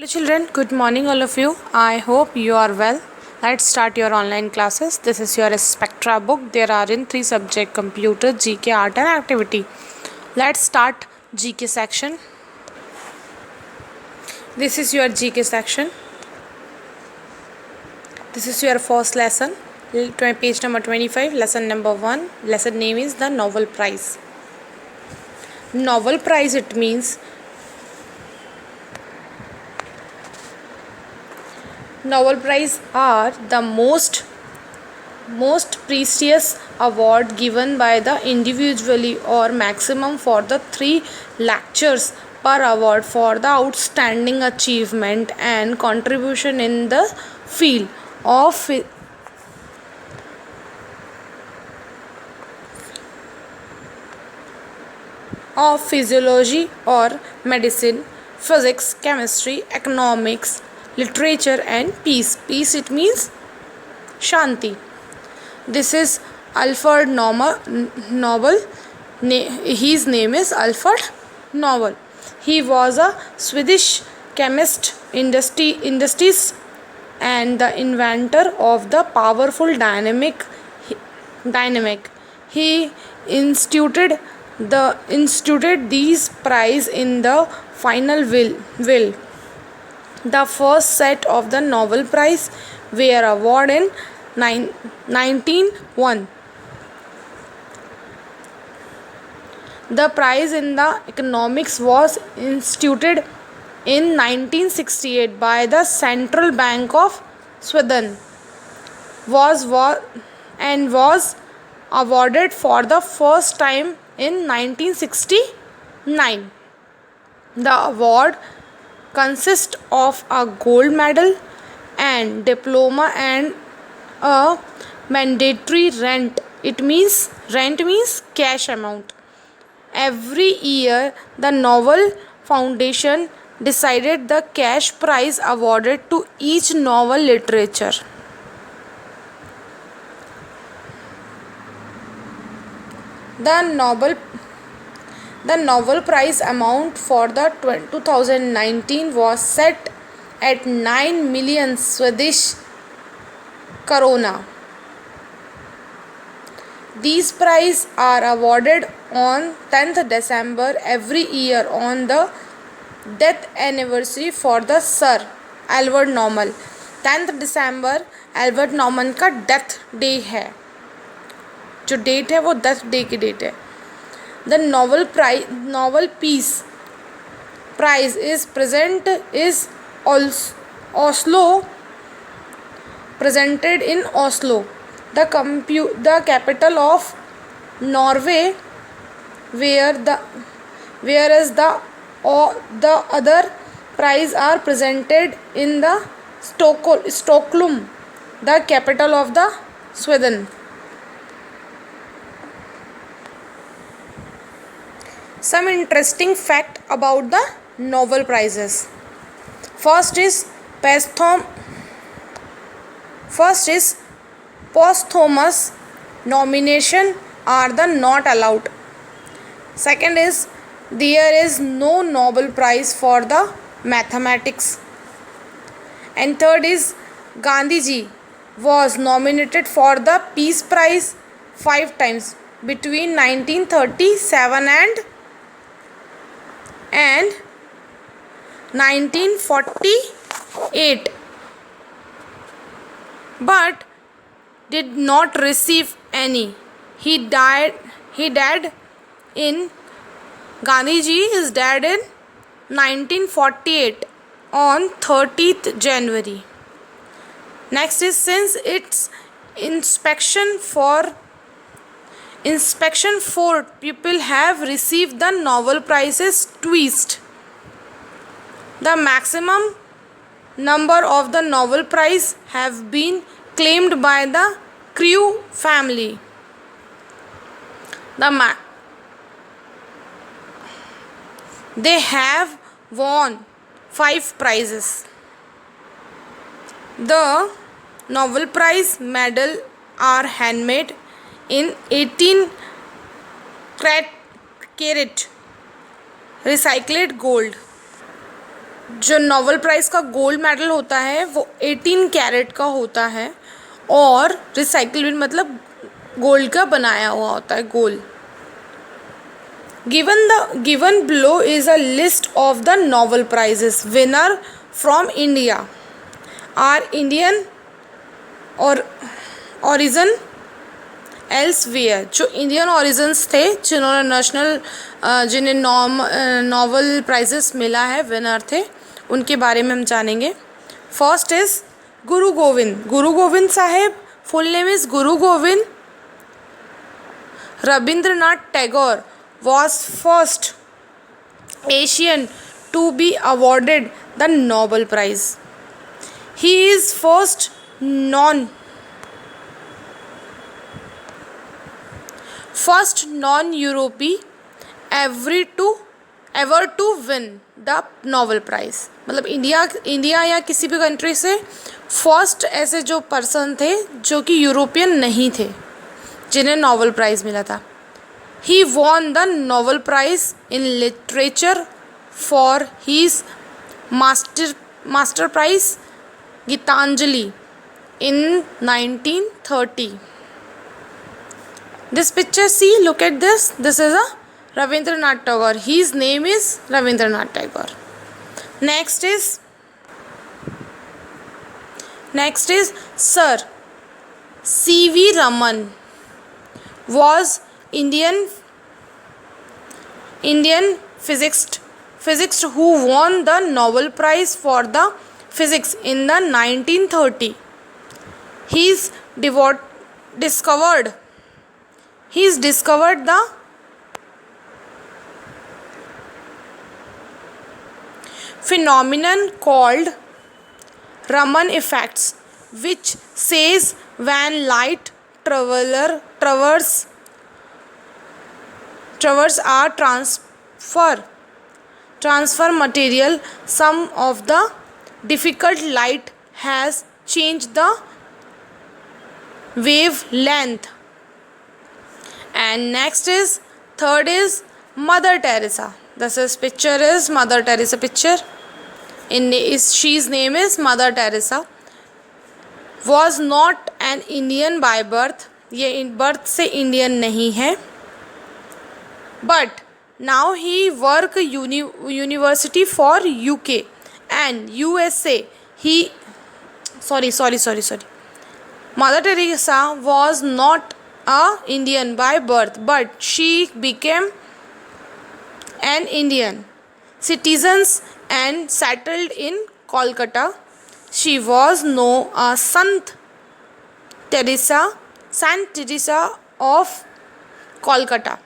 Hello children, good morning all of you. I hope you are well. Let's start your online classes. This is your Spectra book. There are in 3 subject: computer, GK, art and activity. Let's start GK section. This is your GK section. This is your first lesson. Page number 25, lesson number 1. Lesson name is the Nobel Prize. Nobel Prize, it means Nobel Prize are the most prestigious award given by the individually or maximum for the 3 lectures per award for the outstanding achievement and contribution in the field of physiology or medicine, physics, chemistry, economics, literature and peace. Peace, it means Shanti. This is Alfred Nobel. His name is Alfred Nobel. He was a Swedish chemist, industries and the inventor of the powerful dynamic. He instituted these prize in the final will. The first set of the Nobel Prize were awarded in 1901. The prize in the economics was instituted in 1968 by the Central Bank of Sweden. Was awarded for the first time in 1969. The award consists of a gold medal and diploma and a mandatory rent. Rent means cash amount. Every year the Nobel Foundation decided the cash prize awarded to each novel literature. The Nobel Prize amount for the 2019 was set at 9 million Swedish krona. These prizes are awarded on 10th December every year on the death anniversary for the Sir Albert Nobel. 10th December Albert नॉमन का death day है. जो date है वो death day की date है. The Nobel Peace Prize is presented in Oslo, the capital of Norway, whereas the other prize are presented in the Stockholm, the capital of the Sweden. Some interesting fact about the Nobel Prizes. First is posthumous nomination are not allowed. Second is there is no Nobel Prize for the mathematics. And third is Gandhiji was nominated for the Peace Prize 5 times between 1937 and 1948, but did not receive any. Gandhiji is dead in 1948 on 30th January. Next is, since its inspection 4 people have received the Nobel Prizes twice. The maximum number of the Nobel Prize have been claimed by the Crew family. They have won 5 prizes. The Nobel Prize medal are handmade in 18 carat recycled gold. जो Nobel prize का gold medal होता है वो 18 carat का होता है और recycle मतलब गोल्ड का बनाया हुआ होता है, gold. Given below is a list of the Nobel Prizes winner from India. Are Indian or origin elsewhere. जो इंडियन ऑरिजिन्स थे जिन्होंने जिन्हें नोबेल प्राइजेस मिला है, विनर थे, उनके बारे में हम जानेंगे. First is Guru Govind. Guru Govind Saheb, full name is Guru Govind Rabindranath Tagore was first Asian to be awarded the Nobel Prize. He is first non-European ever to win the Nobel Prize. मतलब India या किसी भी country से first ऐसे जो person थे जो कि यूरोपियन नहीं थे जिन्हें नोबेल प्राइज़ मिला था. He won the Nobel prize in literature for his masterpiece Gitanjali in 1930. This picture, see, look at this. This is a Rabindranath Tagore. His name is Rabindranath Tagore. Next is Sir C.V. Raman was Indian physicist who won the Nobel Prize for the physics in the 1930. He's discovered the phenomenon called Raman effects, which says when light traverse are transfer material, some of the difficult light has changed the wavelength. And next is third is Mother Teresa. This is picture is Mother Teresa picture. She's name is Mother Teresa. Was not an Indian by birth. ये birth से Indian नहीं है. But now he work university for UK and USA. Mother Teresa was not a Indian by birth, but she became an Indian citizen and settled in Kolkata. She was known as Saint Teresa of Kolkata,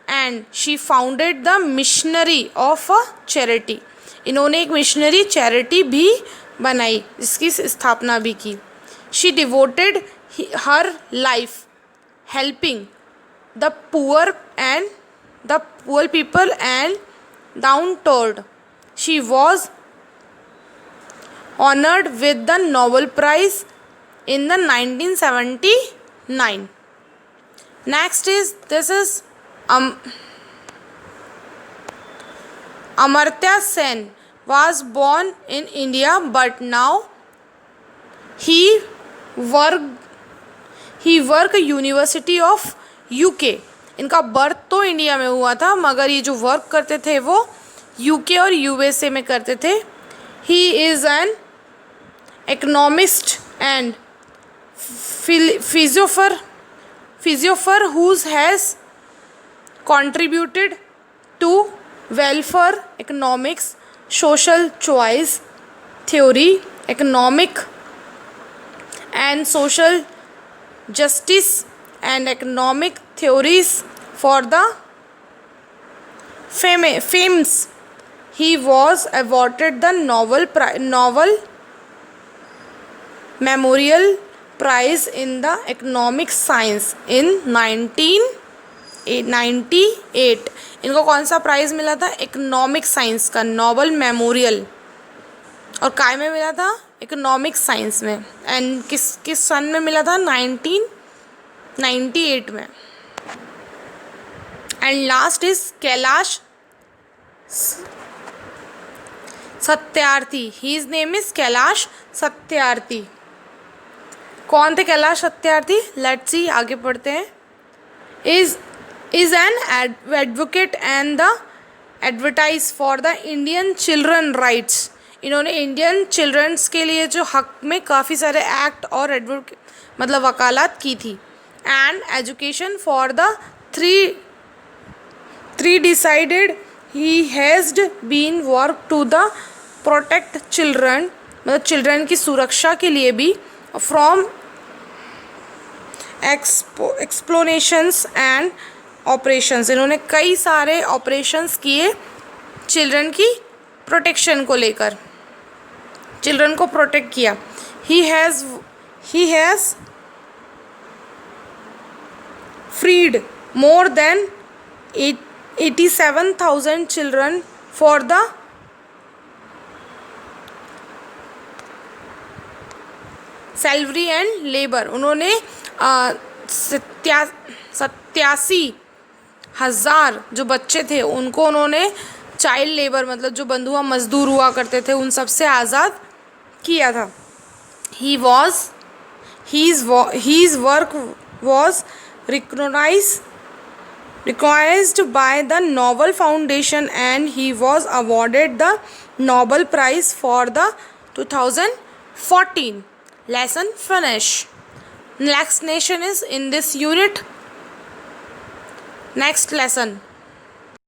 and she founded the missionary of a charity. इन्होंने एक missionary charity भी बनाई, जिसकी स्थापना भी की. She devoted her life helping the poor people and downtrodden. She was honored with the Nobel Prize in the 1979. Next is Amartya Sen was born in India, but now he work university of UK. इनका birth तो India में हुआ था, मगर ये जो work करते थे वो यूके और यूएसए में करते थे. He is an economist and philosopher whose has contributed to welfare economics, social choice theory, economic and social justice and economic theories for the fames. He was awarded the Nobel Memorial Prize in the Economic Science in 1998. इनको कौन सा price मिला था? Economic science का Nobel memorial. और काय में मिला था? इकोनॉमिक साइंस में. एंड किस सन में मिला था? 1998 में. And last is Kailash Satyarthi, his name is Kailash Satyarthi. कौन थे कैलाश सत्यार्थी? लेट्स सी, आगे पढ़ते हैं। Is an advocate and the advertise for the Indian children rights. इन्होंने इंडियन चिल्ड्रंस के लिए जो हक में काफ़ी सारे एक्ट और एडवोकेट मतलब वकालत की थी। And education for the three decided he has been work to the protect children, मतलब चिल्ड्रन की सुरक्षा के लिए भी, फ्रॉम एक्सप्लोनेशंस एंड ऑपरेशंस। इन्होंने कई सारे ऑपरेशंस किए चिल्ड्रन की प्रोटेक्शन को लेकर, चिल्ड्रन को प्रोटेक्ट किया। He has freed more than 87,000 children for the salary and labour. उन्होंने 87,000 जो बच्चे थे उनको उन्होंने चाइल्ड लेबर मतलब जो बंधुआ मजदूर हुआ करते थे उन सब से आज़ाद किया था। His work was recognized by the Nobel Foundation and he was awarded the Nobel Prize for the 2014. Lesson finish. Next lesson is in this unit. Next lesson.